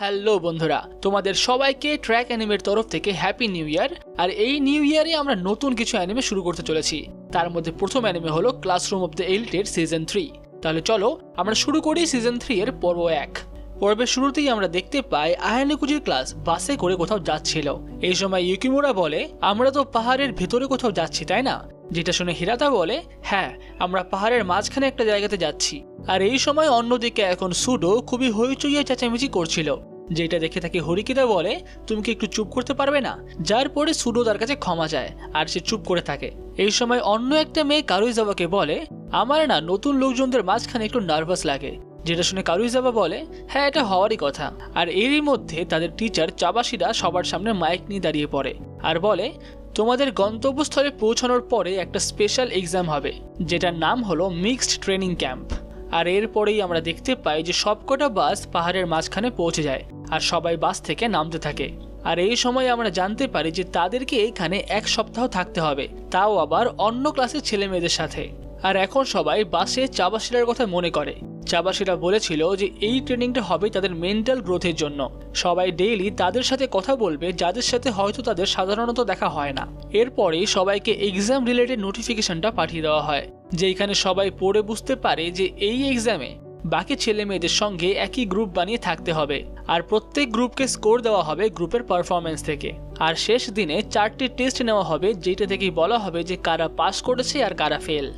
Hello বন্ধুরা, তোমাদের সবাইকে ট্র্যাক অ্যানিমের তরফ থেকে হ্যাপি নিউ ইয়ার। আর এই নিউ ইয়ারে আমরা নতুন কিছু অ্যানিমে শুরু করতে চলেছি। তার মধ্যে প্রথম অ্যানিমে হলো ক্লাসরুম অফ দ্য এলিটের সিজন 3। তাহলে চলো আমরা শুরু করি সিজন 3 এর পর্ব 1। পর্বের শুরুতেই আমরা দেখতে পাই আয়ানেকুজির ক্লাস বাসে করে কোথাও যাচ্ছিল। এই সময় ইউকিমুরা বলে, আমরা তো পাহাড়ের ভেতরে কোথাও যাচ্ছি তাই না? যেটা শুনে হিরাতা বলে, হ্যাঁ আমরা পাহাড়ের মাঝখানে একটা জায়গাতে যাচ্ছি। আর এই সময় অন্যদিকে এখন সুডো খুবই হইচইয়ে চেঁচামেচি করছিল। যেটা দেখে তাকে হরিকিতা বলে, তুমি কি একটু চুপ করতে পারবে না? যার পরে সুডো তার কাছে ক্ষমা চায় আর সে চুপ করে থাকে। এই সময় অন্য একটা মেয়ে কারুইজাওয়াকে বলে, আমার না নতুন লোকজনদের মাঝখানে একটু নার্ভাস লাগে। যেটা শুনে কারুইজাওয়া বলে, হ্যাঁ এটা হওয়ারই কথা। আর এরই মধ্যে তাদের টিচার চাবাশিরা সবার সামনে মাইক নিয়ে দাঁড়িয়ে পড়ে আর বলে, তোমাদের গন্তব্যস্থলে পৌঁছানোর পরে একটা স্পেশাল এক্সাম হবে, যেটার নাম হলো মিক্সড ট্রেনিং ক্যাম্প। আর এরপরেই আমরা দেখতে পাই যে সবকটা বাস পাহাড়ের মাঝখানে পৌঁছে যায় আর সবাই বাস থেকে নামতে থাকে। আর এই সময় আমরা জানতে পারি যে তাদেরকে এখানে 1 সপ্তাহ থাকতে হবে, তাও আবার অন্য ক্লাসের ছেলে মেয়েদের সাথে। আর এখন সবাই বাসে চাবাশিরার কথা মনে করে। চাবাশিরা বলেছিল যে এই ট্রেনিংটা হবে তাদের মেন্টাল গ্রোথের জন্য। সবাই ডেইলি তাদের সাথে কথা বলবে যাদের সাথে হয়তো তাদের সাধারণত দেখা হয় না। এরপরেই সবাইকে এক্সাম রিলেটেড নোটিফিকেশনটা পাঠিয়ে দেওয়া হয়, যেখানে সবাই পড়ে বুঝতে পারে যে এই এক্সামে বাকি ছেলে মেয়েদের সঙ্গে একই গ্রুপ বানিয়ে থাকতে হবে। আর প্রত্যেক গ্রুপকে স্কোর দেওয়া হবে গ্রুপের পারফরমেন্স থেকে। আর শেষ দিনে 4টি টেস্ট নেওয়া হবে, যেটা থেকেই বলা হবে যে কারা পাস করেছে আর কারা ফেল।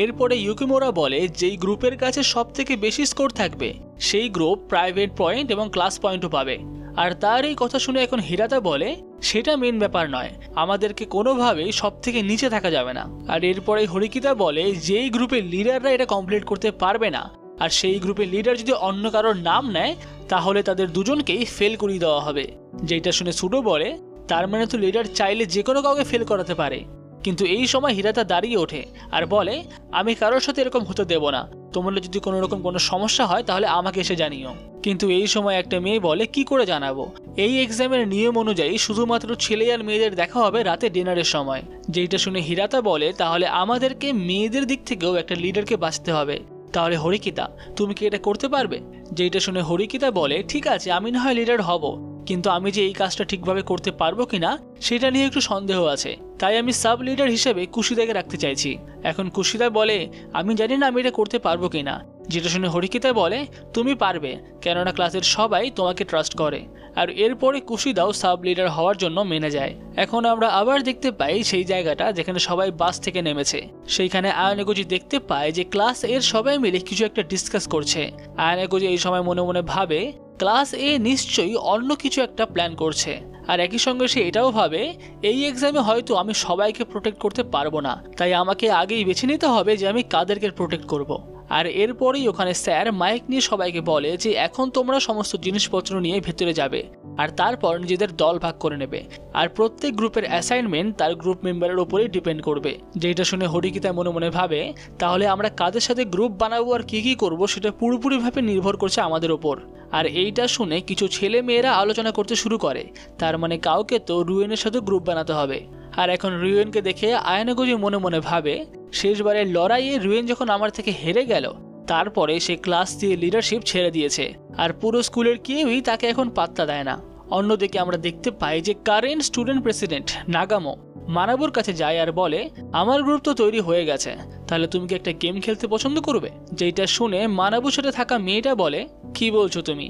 এরপরে ইউকিমুরা বলে, যেই গ্রুপের কাছে সব থেকে বেশি স্কোর থাকবে সেই গ্রুপ প্রাইভেট পয়েন্ট এবং ক্লাস পয়েন্টও পাবে। আর তার এই কথা শুনে এখন হিরাতা বলে, সেটা মেন ব্যাপার নয়, আমাদেরকে কোনোভাবেই সব থেকে নিচে থাকা যাবে না। আর এরপরে হরিকিতা বলে, যেই গ্রুপের লিডাররা এটা কমপ্লিট করতে পারবে না আর সেই গ্রুপের লিডার যদি অন্য কারোর নাম নেয় তাহলে তাদের দুজনকেই ফেল করিয়ে দেওয়া হবে। যেটা শুনে সুডো বলে, তার মানে তো লিডার চাইলে যে কোনো কাউকে ফেল করাতে পারে। কিন্তু এই সময় হিরাতা দাঁড়িয়ে ওঠে আর বলে, আমি কারোর সাথে এরকম হতে দেব না, তোমাদের যদি কোনো রকম কোনো সমস্যা হয় তাহলে আমাকে এসে জানিও। কিন্তু এই সময় একটা মেয়ে বলে, কি করে জানাবো? এই এক্সামের নিয়ম অনুযায়ী শুধুমাত্র ছেলে আর মেয়েদের দেখা হবে রাতে ডিনারের সময়। যেটা শুনে হিরাতা বলে, তাহলে আমাদেরকে মেয়েদের দিক থেকেও একটা লিডারকে বাঁচতে হবে। তাহলে হরিকিতা, তুমি কি এটা করতে পারবে? যেটা শুনে হরিকিতা বলে, ঠিক আছে আমি না হয় লিডার হব, কিন্তু আমি যে এই কাজটা ঠিকভাবে করতে পারবো কিনা সেটা নিয়ে একটু সন্দেহ আছে, তাই আমি সাব লিডার হিসেবে কুশিদাকে রাখতে চাইছি। এখন কুশিদা বলে, আমি জানি না আমি এটা করতে পারবো কিনা। যেটা শুনে হরিকিতা বলে, তুমি পারবে, কেননা ক্লাসের সবাই তোমাকে ট্রাস্ট করে। আর এরপরে কুশিদাও সাব লিডার হওয়ার জন্য মেনে যায়। এখন আমরা আবার দেখতে পাই সেই জায়গাটা যেখানে সবাই বাস থেকে নেমেছে। সেইখানে আয়ানেগুজি দেখতে পায় যে ক্লাস এর সবাই মিলে কিছু একটা ডিসকাস করছে। আয়ানেগুজি এই সময় মনে মনে ভাবে, ক্লাস এ নিশ্চয়ই অন্য কিছু একটা প্ল্যান করছে। আর একই সঙ্গে সে এটাও ভাবে, এই এক্সামে হয়তো আমি সবাইকে প্রোটেক্ট করতে পারবো না, তাই আমাকে আগেই বেছে নিতে হবে যে আমি কাদেরকে প্রোটেক্ট করব। আর এরপরেই ওখানে স্যার মাইক নিয়ে সবাইকে বলে যে এখন তোমরা সমস্ত জিনিসপত্র নিয়ে ভেতরে যাবে আর তারপর নিজেদের দল ভাগ করে নেবে। আর প্রত্যেক গ্রুপের অ্যাসাইনমেন্ট তার গ্রুপ মেম্বারের উপরেই ডিপেন্ড করবে। যেটা শুনে হরিকিতা মনে মনে ভাবে, তাহলে আমরা কাদের সাথে গ্রুপ বানাবো আর কি করবো সেটা পুরোপুরিভাবে নির্ভর করছে আমাদের ওপর। আর এইটা শুনে কিছু ছেলে মেয়েরা আলোচনা করতে শুরু করে, তার মানে কাউকে তো রুয়েনের সাথে গ্রুপ বানাতে হবে। আর এখন রুয়েনকে দেখে আয়ানেগুজি মনে মনে ভাবে, শেষবারের লড়াইয়ে রুয়েন যখন আমার থেকে হেরে গেল তারপরে সে ক্লাস দিয়ে লিডারশিপ ছেড়ে দিয়েছে আর পুরো স্কুলের কেউই তাকে এখন পাত্তা দেয় না। অন্যদিকে আমরা দেখতে পাই যে কারেন্ট স্টুডেন্ট প্রেসিডেন্ট নাগামো মানাবুর কাছে যায় আর বলে, আমার গ্রুপ তো তৈরি হয়ে গেছে, তাহলে তুমি কি একটা গেম খেলতে পছন্দ করবে? যেটা শুনে মানাবুর সাথে থাকা মেয়েটা বলে, কি বলছো তুমি,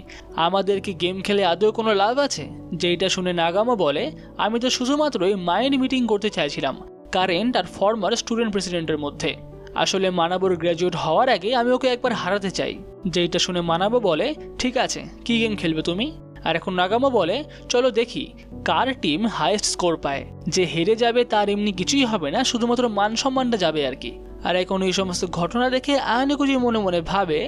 আমাদের কি গেম খেলে আদৌ কোনো লাভ আছে? যেটা শুনে নাগামো বলে, আমি তো শুধুমাত্রই মাইন্ড মিটিং করতে চাইছিলাম কারেন্ট আর ফর্মার স্টুডেন্ট প্রেসিডেন্টের মধ্যে। আসলে মানাবুর গ্র্যাজুয়েট হওয়ার আগে আমি ওকে একবার হারাতে চাই। যেটা শুনে মানাবো বলে, ঠিক আছে কি গেম খেলবে তুমি? আর এখন নাগামো বলে, চলো দেখি কার টিম হাইয়েস্ট স্কোর পায়। যে হেরে যাবে তার এমনি কিছুই হবে না, শুধুমাত্র মান সম্মানটা যাবে আর কি। আর এখন এই সমস্ত ঘটনা দেখে আয়ানেগুজি মনে মনে ভাবে,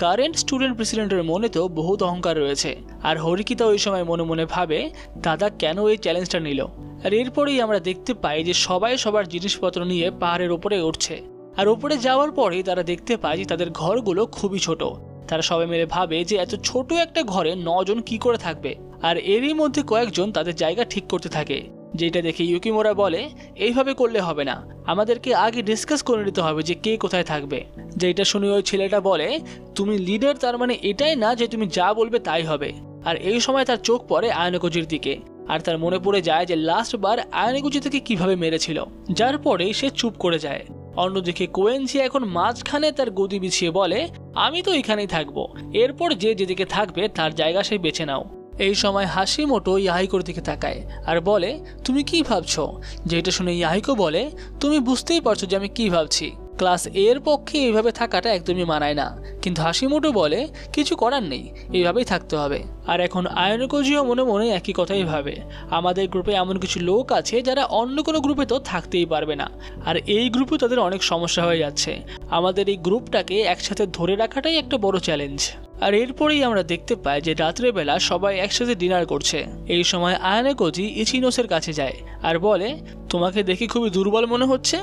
কারেন্ট স্টুডেন্ট প্রেসিডেন্টের মনে তো বহুত অহংকার রয়েছে। আর হরিকিতা ওই সময় মনে মনে ভাবে, দাদা কেন এই চ্যালেঞ্জটা নিল। আর এরপরেই আমরা দেখতে পাই যে সবাই সবার জিনিসপত্র নিয়ে পাহাড়ের উপরে উঠছে। আর উপরে যাওয়ার পরেই তারা দেখতে পায় যে তাদের ঘরগুলো খুবই ছোট। তারা সবাই মিলে ভাবে যে এত ছোট একটা ঘরে 9 জন কি করে থাকবে। আর এরই মধ্যে কয়েকজন তাদের জায়গা ঠিক করতে থাকে। যেটা দেখে ইউকিমুরা বলে, এইভাবে করলে হবে না, আমাদেরকে আগে ডিসকাস করে নিতে হবে যে কে কোথায় থাকবে। যেটা শুনে ওই ছেলেটা বলে, তুমি লিডার, তার মানে এটাই না যে তুমি যা বলবে তাই হবে। আর এই সময় তার চোখ পড়ে আয়নাকুজির দিকে, আর তার মনে পড়ে যায় যে লাস্ট বার আয়নাকুজি তাকে কিভাবে মেরেছিল, যার পরে সে চুপ করে যায়। অন্যদিকে কোয়েনজি এখন মাঝখানে তার গদি বিছিয়ে বলে, আমি তো এখানেই থাকবো, এরপর যে যেদিকে থাকবে তার জায়গা সে বেছে নাও। এই সময় হাসিমোটো ইয়াহিকোর দিকে তাকায় আর বলে, তুমি কি ভাবছো? যেটা শুনে ইয়াহিকো বলে, তুমি বুঝতেই পারছো যে আমি কি ভাবছি। ক্লাস এর পক্ষে এইভাবে থাকাটা একদমই মানায় না, কিন্তু হাসিমোটো বলে কিছু করার নেই, এইভাবেই থাকতে হবে। আর এখন আয়নাকুজিও মনে মনে একই কথাই ভাবে, আমাদের গ্রুপে এমন কিছু লোক আছে যারা অন্য কোনো গ্রুপে তো থাকতেই পারবে না, আর এই গ্রুপে তাদের অনেক সমস্যা হয়ে যাচ্ছে। আমাদের এই গ্রুপটাকে একসাথে ধরে রাখাটাই একটা বড় চ্যালেঞ্জ। আর এরপরেই আমরা দেখতে পাই যে রাত্রেবেলা সবাই একসাথে ডিনার করছে। এই সময় আয়নাকুজি ইচিনোসের কাছে যায় আর বলে, তোমাকে দেখে খুবই দুর্বল মনে হচ্ছে।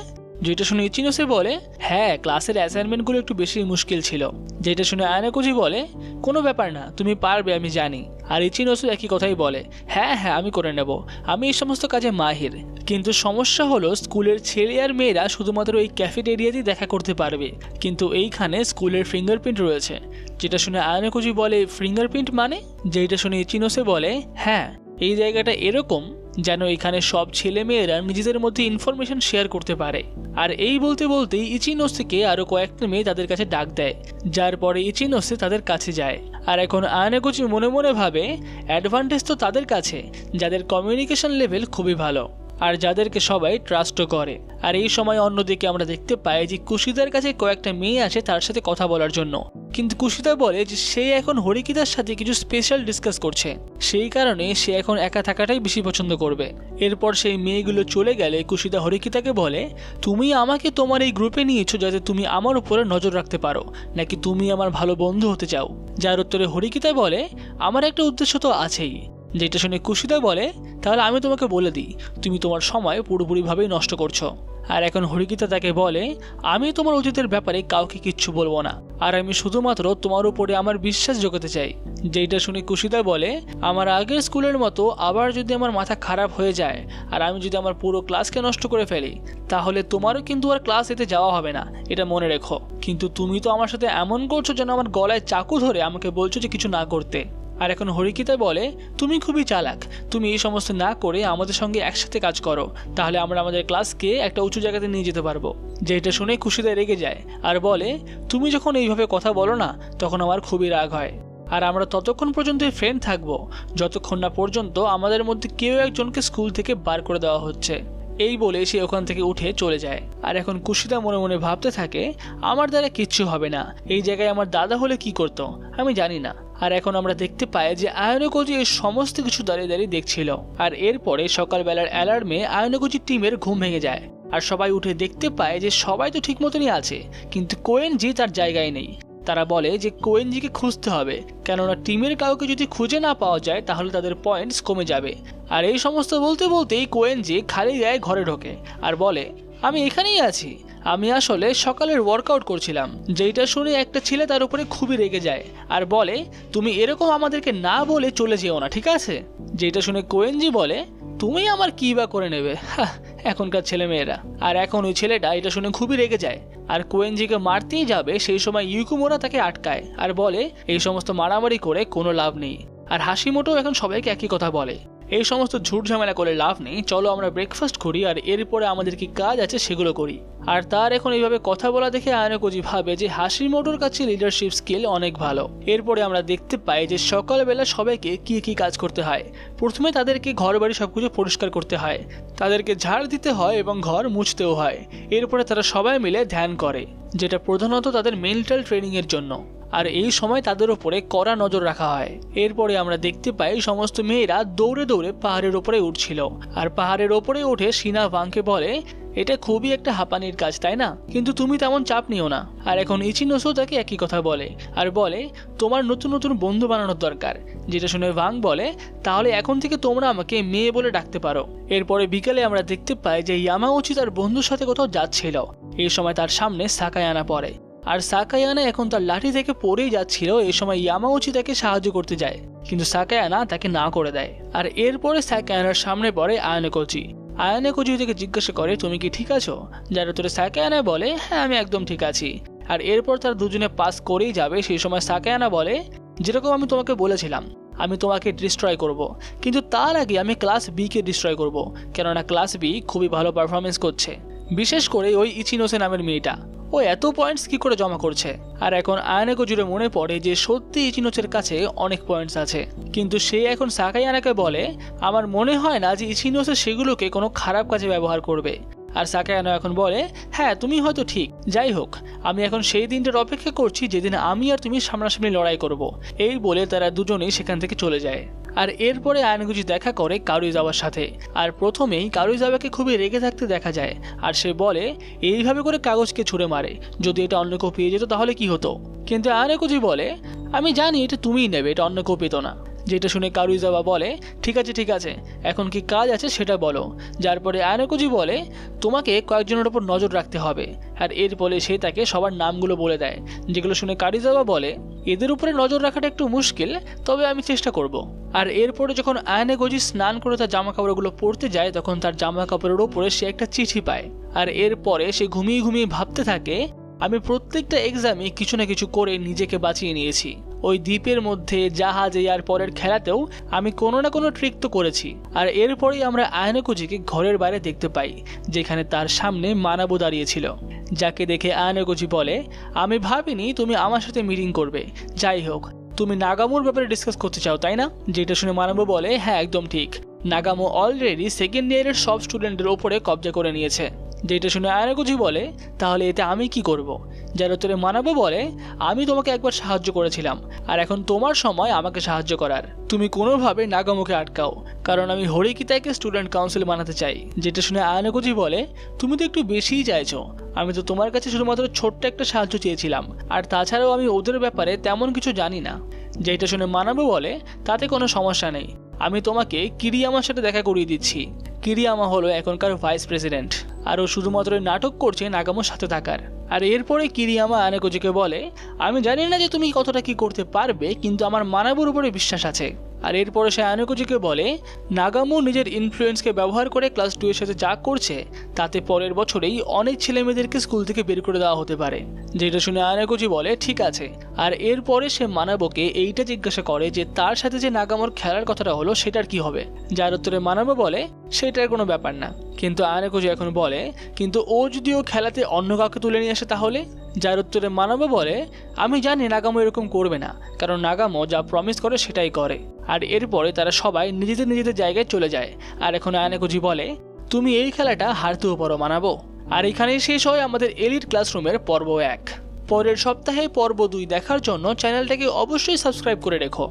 যেটা শুনে ইচিনোসে বলে, হ্যাঁ, ক্লাসের অ্যাসাইনমেন্টগুলো একটু বেশি মুশকিল ছিল। যেটা শুনে আয়নাকুজি বলে, কোনো ব্যাপার না, তুমি পারবে, আমি জানি। আর ইচিনোসও একই কথাই বলে, হ্যাঁ হ্যাঁ আমি করে নেব, আমি এই সমস্ত কাজে মাহির। কিন্তু সমস্যা হলো স্কুলের ছেলে আর মেয়েরা শুধুমাত্র এই ক্যাফেটেরিয়াতেই দেখা করতে পারবে, কিন্তু এইখানে স্কুলের ফিঙ্গারপ্রিন্ট রয়েছে। যেটা শুনে আয়নাকুজি বলে, ফিঙ্গারপ্রিন্ট মানে? যেটা শুনে ইচিনোসে বলে, হ্যাঁ, এই জায়গাটা এরকম যেন এখানে সব ছেলে মেয়েরা নিজেদের মধ্যে ইনফরমেশন শেয়ার করতে পারে। আর এই বলতে বলতেই ইচিনোসকে আরো কয়েকটা মেয়ে তাদের কাছে ডাক দেয়, যার পরে ইচিনোসে তাদের কাছে যায়। আর এখন আয়নাকুজি মনে মনে ভাবে, অ্যাডভান্টেজ তো তাদের কাছে যাদের কমিউনিকেশন লেভেল খুবই ভালো আর যাদেরকে সবাই ট্রাস্টও করে। আর এই সময় অন্যদিকে আমরা দেখতে পাই যে কুশিদার কাছে কয়েকটা মেয়ে আছে তার সাথে কথা বলার জন্য, কিন্তু কুশিদা বলে যে সে এখন হরিকিতার সাথে কিছু স্পেশাল ডিসকাস করছে, সেই কারণে সে এখন একা থাকাটাই বেশি পছন্দ করবে। এরপর সেই মেয়েগুলো চলে গেলে কুশিদা হরিকিতাকে বলে, তুমি আমাকে তোমার এই গ্রুপে নিয়েছো যাতে তুমি আমার উপরে নজর রাখতে পারো, নাকি তুমি আমার ভালো বন্ধু হতে চাও? যার উত্তরে হরিকিতা বলে, আমার একটা উদ্দেশ্য তো আছেই। যেটা শুনে কুশিদা বলে, তাহলে আমি তোমাকে বলে দিই, তুমি তোমার সময় পুরোপুরিভাবেই নষ্ট করছো। আর এখন হরিকিতা তাকে বলে, আমি তোমার অতীতের ব্যাপারে কাউকে কিচ্ছু বলবো না, আর আমি শুধুমাত্র তোমার উপরে আমার বিশ্বাস জোগাতে চাই। যেটা শুনে কুশিদা বলে, আমার আগের স্কুলের মতো আবার যদি আমার মাথা খারাপ হয়ে যায় আর আমি যদি আমার পুরো ক্লাসকে নষ্ট করে ফেলি, তাহলে তোমারও কিন্তু আর ক্লাস এতে যাওয়া হবে না, এটা মনে রেখো। কিন্তু তুমি তো আমার সাথে এমন করছো যেন আমার গলায় চাকু ধরে আমাকে বলছো যে কিছু না করতে। আর এখন হরিকিতা বলে, তুমি খুবই চালাক, তুমি এই সমস্ত না করে আমাদের সঙ্গে একসাথে কাজ করো, তাহলে আমরা আমাদের ক্লাসকে একটা উঁচু জায়গাতে নিয়ে যেতে পারবো। যেটা শুনে কুশিদা রেগে যায় আর বলে, তুমি যখন এইভাবে কথা বলো না তখন আমার খুবই রাগ হয়, আর আমরা ততক্ষণ পর্যন্ত ফ্রেন্ড থাকবো যতক্ষণ না পর্যন্ত আমাদের মধ্যে কেউ একজনকে স্কুল থেকে বার করে দেওয়া হচ্ছে। এই বলে সে ওখান থেকে উঠে চলে যায়। আর এখন কুশিদা মনে মনে ভাবতে থাকে, আমার দ্বারা কিচ্ছু হবে না, এই জায়গায় আমার দাদা হলে কি করতো আমি জানি না। আর এখন আমরা দেখতে পাই যে আয়নাকুজি এই সমস্ত কিছু দাঁড়িয়ে দাঁড়িয়ে দেখছিল। আর এরপরে সকালবেলার অ্যালার্মে আয়নাকুজির টিমের ঘুম ভেঙে যায়, আর সবাই উঠে দেখতে পায় যে সবাই তো ঠিক মতনই আছে, কিন্তু কোয়েনজি তার জায়গায় নেই। তারা বলে যে কোয়েনজিকে খুঁজতে হবে, কেননা টিমের কাউকে যদি খুঁজে না পাওয়া যায় তাহলে তাদের পয়েন্টস কমে যাবে। আর এই সমস্ত বলতে বলতেই কোয়েনজি খালি গায়ে ঘরে ঢোকে আর বলে, আমি এখানেই আছি, আমি আসলে সকালের ওয়ার্কআউট করছিলাম। যেটা শুনে একটা ছেলে তার উপরে খুবই রেগে যায় আর বলে, তুমি এরকম আমাদেরকে না বলে চলে যেও না, ঠিক আছে? যেটা শুনে কোয়েনজি বলে, তুমি আমার কি বা করে নেবে, এখনকার ছেলে মেয়েরা। আর এখন ওই ছেলেটা এটা শুনে খুবই রেগে যায় আর কোয়েনজিকে মারতেই যাবে, সেই সময় ইউকিমোরা তাকে আটকায় আর বলে, এই সমস্ত মারামারি করে কোনো লাভ নেই। আর হাসিমোটো এখন সবাইকে একই কথা বলে, এই সমস্ত ঝুট ঝামেলা করে লাভ নেই, চলো আমরা ব্রেকফাস্ট করি আর এরপরে আমাদের কি কাজ আছে সেগুলো করি। আর তার এখন এইভাবে কথা বলা দেখে আয়নাকুজি ভাবে যে হাসিমোটোর কাছে লিডারশিপ স্কিল অনেক ভালো। এরপরে আমরা দেখতে পাই যে সকালবেলা সবাইকে কি কি কাজ করতে হয়। প্রথমে তাদেরকে ঘর বাড়ি সবকিছু পরিষ্কার করতে হয়, তাদেরকে ঝাড় দিতে হয় এবং ঘর মুছতেও হয়। এরপরে তারা সবাই মিলে ধ্যান করে, যেটা প্রধানত তাদের মেন্টাল ট্রেনিং এর জন্য, আর এই সময় তাদের উপরে কড়া নজর রাখা হয়। এরপরে আমরা দেখতে পাই সমস্ত মেয়েরা দৌড়ে দৌড়ে পাহাড়ের ওপরে উঠছিল, আর পাহাড়ের ওপরে উঠে সিনা ভাংকে বলে, এটা খুবই একটা হাঁপানির কাজ তাই না, কিন্তু তুমি তেমন চাপ নিও না। আর এখন ইচিনোসো তাকে একই কথা বলে আর বলে, তোমার নতুন নতুন বন্ধু বানানোর দরকার। যেটা শুনে ভাং বলে, তাহলে এখন থেকে তোমরা আমাকে মেয়ে বলে ডাকতে পারো। এরপরে বিকেলে আমরা দেখতে পাই যে ইয়ামাউচি তার বন্ধুর সাথে কোথাও যাচ্ছিল। এই সময় তার সামনে সাকায়ানা পড়ে, আর সাকায়ানা এখন তার লাঠি থেকে পড়েই যাচ্ছিল। এই সময় ইয়ামাউচি তাকে সাহায্য করতে যায়, কিন্তু সাকায়ানা তাকে না করে দেয়। আর এরপরে সাকায়ানার সামনে পড়ে আয়নাকুজি। আয়নাকুজি তাকে জিজ্ঞাসা করে, তুমি কি ঠিক আছো? যার উত্তরে সাকায়ানা বলে, হ্যাঁ আমি একদম ঠিক আছি। আর এরপর তার দুজনে পাস করেই যাবে, সেই সময় সাকায়ানা বলে, যেরকম আমি তোমাকে বলেছিলাম আমি তোমাকে ডিস্ট্রয় করব, কিন্তু তার আগে আমি ক্লাস বিকে ডিস্ট্রয় করব, কেননা ক্লাস বি খুবই ভালো পারফরমেন্স করছে, বিশেষ করে ওই ইচিনোসে নামের মেয়েটা। ও এত পয়েন্টস কি করে জমা করছে? আর এখন আয়ানে কোজিরো মনে পড়ে যে সত্যি ইচিনোসের কাছে অনেক পয়েন্টস আছে, কিন্তু সে এখন সাকাই আনাকে বলে আমার মনে হয় না যে ইচিনোসে সেগুলোকে কোনো খারাপ কাজে ব্যবহার করবে। আর সাকায়ানো এখন বলে হ্যাঁ তুমি হয়তো ঠিক, যাই হোক আমি এখন সেই দিনটার অপেক্ষা করছি যেদিন আমি আর তুমি সামনাসামনি লড়াই করব। এই বলে তারা দুজনেই সেখান থেকে চলে যায়। আর এরপরে আয়ানগুজি দেখা করে কারুইজাওয়ার সাথে। আর প্রথমেই কারুইজাওয়াকে খুবই রেগে থাকতে দেখা যায়, আর সে বলে এইভাবে করে কাগজকে ছুঁড়ে মারে, যদি এটা অন্য কেউ পেয়ে যেত তাহলে কি হতো। কিন্তু আয়ানগুজি বলে আমি জানি এটা তুমিই নেবে, এটা অন্য কেউ পেত না। যেটা শুনে কারুইজাওয়া বলে ঠিক আছে, এখন কি কাজ আছে সেটা বলো। যার পরে আয়ানগুজি বলে তোমাকে কয়েকজনের ওপর নজর রাখতে হবে। আর এর ফলে সে তাকে সবার নামগুলো বলে দেয়, যেগুলো শুনে কারুইজাওয়া বলে এদের উপরে নজর রাখাটা একটু মুশকিল, তবে আমি চেষ্টা করব। আর এরপরে যখন আয়ানগুজি স্নান করে তার জামা কাপড়গুলো পরতে যায়, তখন তার জামা কাপড়ের ওপরে সে একটা চিঠি পায়। আর এরপরে সে ঘুমিয়ে ভাবতে থাকে আমি প্রত্যেকটা এক্সামে কিছু না কিছু করে নিজেকে বাঁচিয়ে নিয়েছি। ওই দ্বীপের মধ্যে জাহাজে আর পরের খেলাতেও আমি কোনো না কোনো ট্রিক তো করেছি। আর এরপরেই আমরা আয়ানগুজিকে ঘরের বাইরে দেখতে পাই, যেখানে তার সামনে মানাবো দাঁড়িয়েছিল, যাকে দেখে আয়ানগুজি বলে আমি ভাবিনি তুমি আমার সাথে মিটিং করবে, যাই হোক তুমি নাগামোর ব্যাপারে ডিসকাস করতে চাও তাই না? যেটা শুনে মানাবো বলে হ্যাঁ একদম ঠিক, নাগামো অলরেডি সেকেন্ড ইয়ারের সব স্টুডেন্টদের ওপরে কবজা করে নিয়েছে। যেটা শুনে আয়ানগুজি বলে তাহলে এতে আমি কি করব? যার উত্তরে মানাবো বলে আমি তোমাকে একবার সাহায্য করেছিলাম, আর এখন তোমার সময় আমাকে সাহায্য করার। তুমি কোনোভাবে নাগামোকে আটকাও, কারণ আমি হরিকিতাইকে স্টুডেন্ট কাউন্সিল বানাতে চাই। যেটা শুনে আয়ানগুজি বলে তুমি তো একটু বেশিই চাইছো, আমি তো তোমার কাছে শুধুমাত্র ছোট্ট একটা সাহায্য চেয়েছিলাম, আর তাছাড়াও আমি ওদের ব্যাপারে তেমন কিছু জানি না। যেটা শুনে মানাবো বলে তাতে কোনো সমস্যা নেই, আমি তোমাকে কিরিয়ামার সাথে দেখা করিয়ে দিচ্ছি। কিরিয়ামা হলো এখনকার ভাইস প্রেসিডেন্ট, আর ও শুধুমাত্র নাটক করছে নাগামোর সাথে থাকার। আর এরপরে কিরিয়ামা আয়ানগুজিকে বলে আমি জানি না যে তুমি কতটা কি করতে পারবে, কিন্তু আমার মানাবোর উপরে বিশ্বাস আছে। আর এরপরে সে আয়ানগুজিকে বলে নাগামো নিজের ইনফ্লুয়েন্সকে ব্যবহার করে ক্লাস 2 এর সাথে যা করছে তাতে পরের বছরেই অনেক ছেলেমেয়েদেরকে স্কুল থেকে বের করে দেওয়া হতে পারে। যেটা শুনে আয়ানগুজি বলে ঠিক আছে। আর এরপরে সে মানাবোকে এইটা জিজ্ঞাসা করে যে তার সাথে যে নাগামোর খেলার কথাটা হলো সেটার কি হবে, যার উত্তরে মানাবো বলে সেটার কোনো ব্যাপার না। কিন্তু আয়ানগুজি এখন বলে কিন্তু ও যদি ও খেলাতে অন্য কাউকে তুলে নিয়ে আসে তাহলে? যার উত্তরে মানাবো বলে আমি জানি নাগামো এরকম করবে না, কারণ নাগামো যা প্রমিস করে সেটাই করে। আর এরপরে তারা সবাই নিজেদের জায়গায় চলে যায়। আর এখন আয়ানগুজি বলে তুমি এই খেলাটা হারতেও পারো মানাবো। আর এখানেই শেষ হয় আমাদের এলিট ক্লাসরুমের পর্ব 1। পরের সপ্তাহে পর্ব 2 দেখার জন্য চ্যানেলটাকে অবশ্যই সাবস্ক্রাইব করে রেখো।